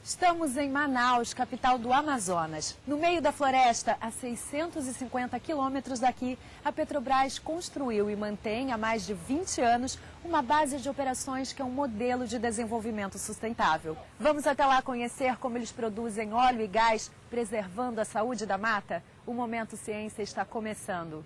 Estamos em Manaus, capital do Amazonas. No meio da floresta, a 650 quilômetros daqui, a Petrobras construiu e mantém há mais de 20 anos uma base de operações que é um modelo de desenvolvimento sustentável. Vamos até lá conhecer como eles produzem óleo e gás, preservando a saúde da mata? O Momento Ciência está começando.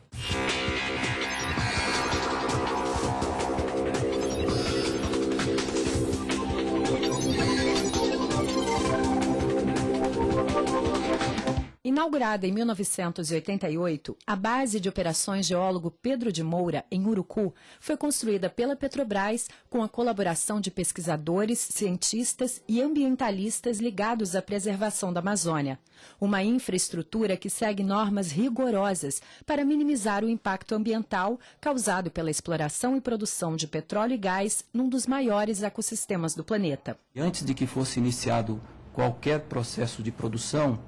Inaugurada em 1988, a base de operações Geólogo Pedro de Moura, em Urucu, foi construída pela Petrobras com a colaboração de pesquisadores, cientistas e ambientalistas ligados à preservação da Amazônia. Uma infraestrutura que segue normas rigorosas para minimizar o impacto ambiental causado pela exploração e produção de petróleo e gás num dos maiores ecossistemas do planeta. Antes de que fosse iniciado qualquer processo de produção,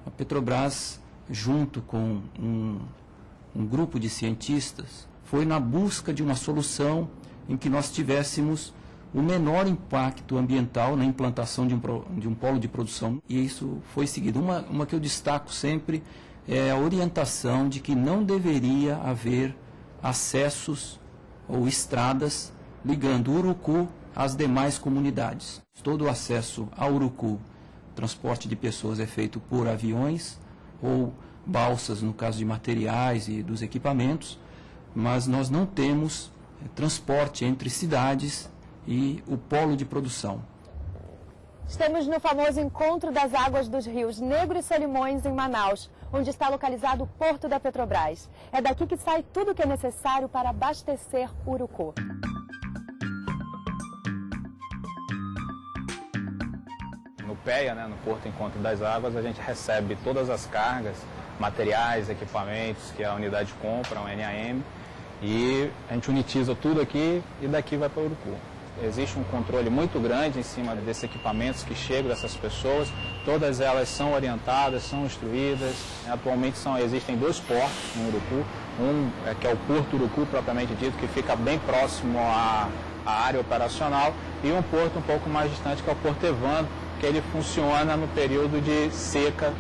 a Petrobras, junto com um grupo de cientistas, foi na busca de uma solução em que nós tivéssemos o menor impacto ambiental na implantação de um polo de produção. E isso foi seguido. Uma que eu destaco sempre é a orientação de que não deveria haver acessos ou estradas ligando Urucu às demais comunidades. Todo o acesso a Urucu, transporte de pessoas, é feito por aviões ou balsas, no caso de materiais e dos equipamentos, mas nós não temos transporte entre cidades e o polo de produção. Estamos no famoso encontro das águas dos rios Negro e Solimões, em Manaus, onde está localizado o porto da Petrobras. É daqui que sai tudo o que é necessário para abastecer Urucu. No PEA, no Porto Encontro das Águas, a gente recebe todas as cargas, materiais, equipamentos que a unidade compra, um NAM, e a gente unitiza tudo aqui e daqui vai para o Urucu. Existe um controle muito grande em cima desses equipamentos que chegam dessas pessoas, todas elas são orientadas, são instruídas. Atualmente existem dois portos no Urucu, que é o Porto Urucu propriamente dito, que fica bem próximo à área operacional, e um porto um pouco mais distante, que é o Porto Evandro, que ele funciona no período de seca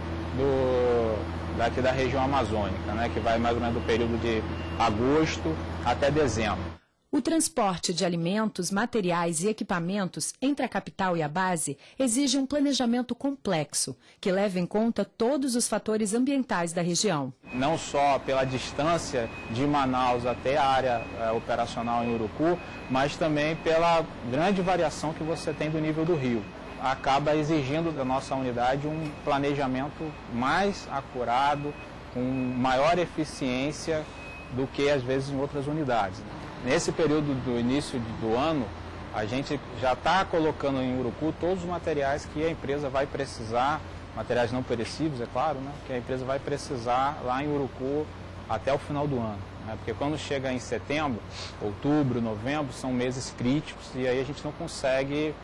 daqui da região amazônica, que vai mais ou menos do período de agosto até dezembro. O transporte de alimentos, materiais e equipamentos entre a capital e a base exige um planejamento complexo, que leva em conta todos os fatores ambientais da região. Não só pela distância de Manaus até a área operacional em Urucu, mas também pela grande variação que você tem do nível do rio. Acaba exigindo da nossa unidade um planejamento mais acurado, com maior eficiência do que às vezes em outras unidades. Nesse período do início do ano, a gente já está colocando em Urucu todos os materiais que a empresa vai precisar, materiais não perecíveis, é claro, que a empresa vai precisar lá em Urucu até o final do ano. Porque quando chega em setembro, outubro, novembro, são meses críticos e aí a gente não consegue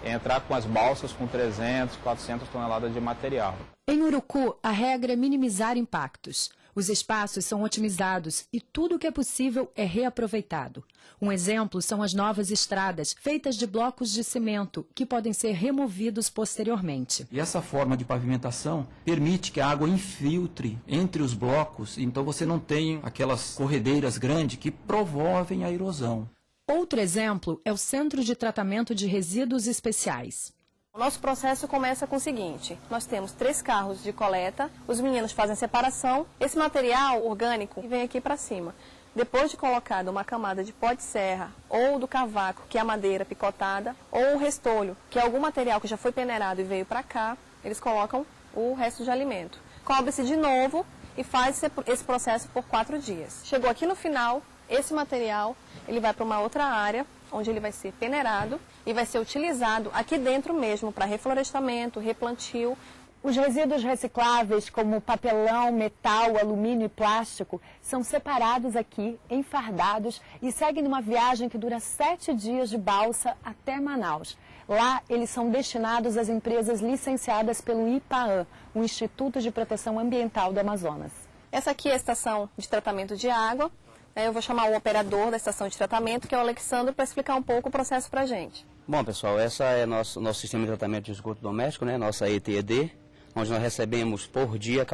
entrar com as balsas com 300, 400 toneladas de material. Em Urucu, a regra é minimizar impactos. Os espaços são otimizados e tudo o que é possível é reaproveitado. Um exemplo são as novas estradas, feitas de blocos de cimento, que podem ser removidos posteriormente. E essa forma de pavimentação permite que a água infiltre entre os blocos, então você não tem aquelas corredeiras grandes que promovem a erosão. Outro exemplo é o Centro de Tratamento de Resíduos Especiais. O nosso processo começa com o seguinte: nós temos 3 carros de coleta, os meninos fazem separação, esse material orgânico vem aqui para cima. Depois de colocado uma camada de pó de serra, ou do cavaco, que é a madeira picotada, ou o restolho, que é algum material que já foi peneirado e veio para cá, eles colocam o resto de alimento. Cobre-se de novo e faz esse processo por 4 dias. Chegou aqui no final, esse material ele vai para uma outra área, onde ele vai ser peneirado e vai ser utilizado aqui dentro mesmo para reflorestamento, replantio. Os resíduos recicláveis, como papelão, metal, alumínio e plástico, são separados aqui, enfardados e seguem numa viagem que dura 7 dias de balsa até Manaus. Lá, eles são destinados às empresas licenciadas pelo IPAAM, o Instituto de Proteção Ambiental do Amazonas. Essa aqui é a estação de tratamento de água. Eu vou chamar o operador da estação de tratamento, que é o Alexandre, para explicar um pouco o processo para a gente. Bom, pessoal, essa é nosso sistema de tratamento de esgoto doméstico, né? Nossa ETED, onde nós recebemos por dia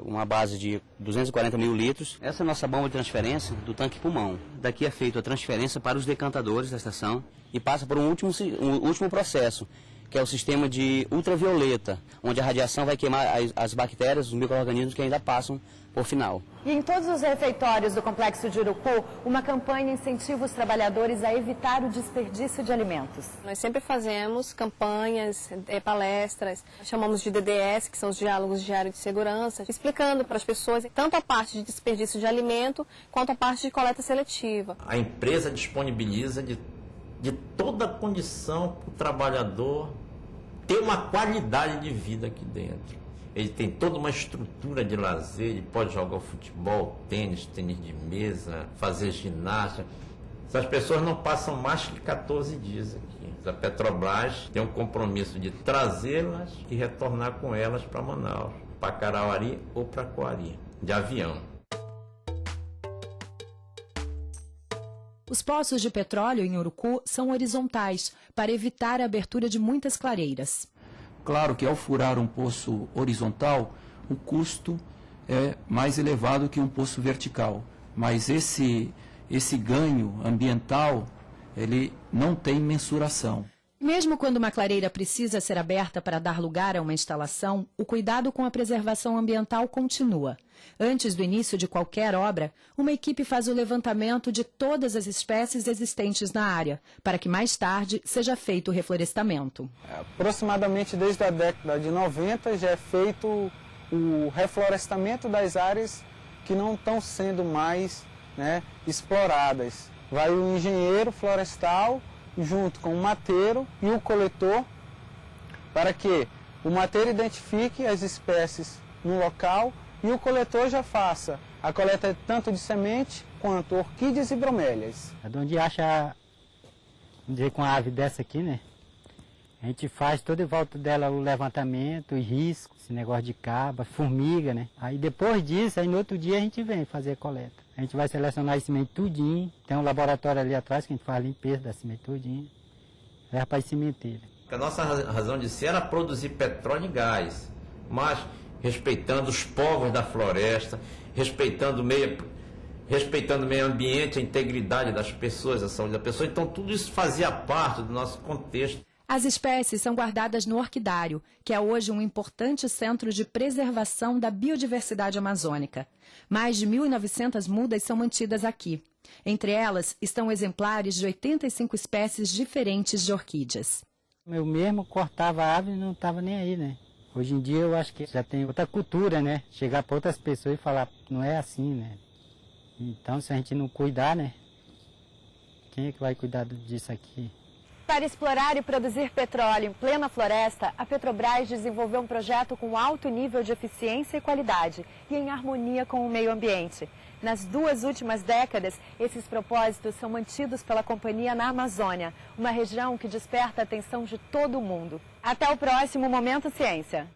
uma base de 240 mil litros. Essa é a nossa bomba de transferência do tanque pulmão. Daqui é feita a transferência para os decantadores da estação e passa por um último processo, que é o sistema de ultravioleta, onde a radiação vai queimar as bactérias, os micro-organismos que ainda passam por final. E em todos os refeitórios do Complexo de Urucu, uma campanha incentiva os trabalhadores a evitar o desperdício de alimentos. Nós sempre fazemos campanhas, palestras, chamamos de DDS, que são os Diálogos Diários de Segurança, explicando para as pessoas tanto a parte de desperdício de alimento, quanto a parte de coleta seletiva. A empresa disponibiliza de toda a condição para o trabalhador ter uma qualidade de vida aqui dentro. Ele tem toda uma estrutura de lazer, ele pode jogar futebol, tênis de mesa, fazer ginástica. Essas pessoas não passam mais que 14 dias aqui. A Petrobras tem um compromisso de trazê-las e retornar com elas para Manaus, para Carauari ou para Coari, de avião. Os poços de petróleo em Urucu são horizontais, para evitar a abertura de muitas clareiras. Claro que ao furar um poço horizontal, o custo é mais elevado que um poço vertical, mas esse ganho ambiental, ele não tem mensuração. Mesmo quando uma clareira precisa ser aberta para dar lugar a uma instalação, o cuidado com a preservação ambiental continua. Antes do início de qualquer obra, uma equipe faz o levantamento de todas as espécies existentes na área, para que mais tarde seja feito o reflorestamento. Aproximadamente desde a década de 90 já é feito o reflorestamento das áreas que não estão sendo mais exploradas. Vai o engenheiro florestal junto com o mateiro e o coletor, para que o mateiro identifique as espécies no local e o coletor já faça a coleta tanto de semente quanto orquídeas e bromélias. Onde acha, vamos dizer, com a ave dessa aqui, né? A gente faz toda em volta dela o levantamento, os riscos, esse negócio de caba, formiga, né? Aí depois disso, aí no outro dia a gente vem fazer a coleta. A gente vai selecionar esse semente tudinho. Tem um laboratório ali atrás que a gente faz a limpeza da semente tudinho. Leva para a sementeira. A nossa razão de ser era produzir petróleo e gás, mas respeitando os povos da floresta, respeitando o meio ambiente, a integridade das pessoas, a saúde da pessoa. Então tudo isso fazia parte do nosso contexto. As espécies são guardadas no orquidário, que é hoje um importante centro de preservação da biodiversidade amazônica. Mais de 1.900 mudas são mantidas aqui. Entre elas estão exemplares de 85 espécies diferentes de orquídeas. Eu mesmo cortava a árvore e não estava nem aí, né? Hoje em dia eu acho que já tem outra cultura, né? Chegar para outras pessoas e falar, não é assim, né? Então, se a gente não cuidar, né? Quem é que vai cuidar disso aqui? Para explorar e produzir petróleo em plena floresta, a Petrobras desenvolveu um projeto com alto nível de eficiência e qualidade e em harmonia com o meio ambiente. Nas 2 últimas décadas, esses propósitos são mantidos pela companhia na Amazônia, uma região que desperta a atenção de todo o mundo. Até o próximo Momento Ciência.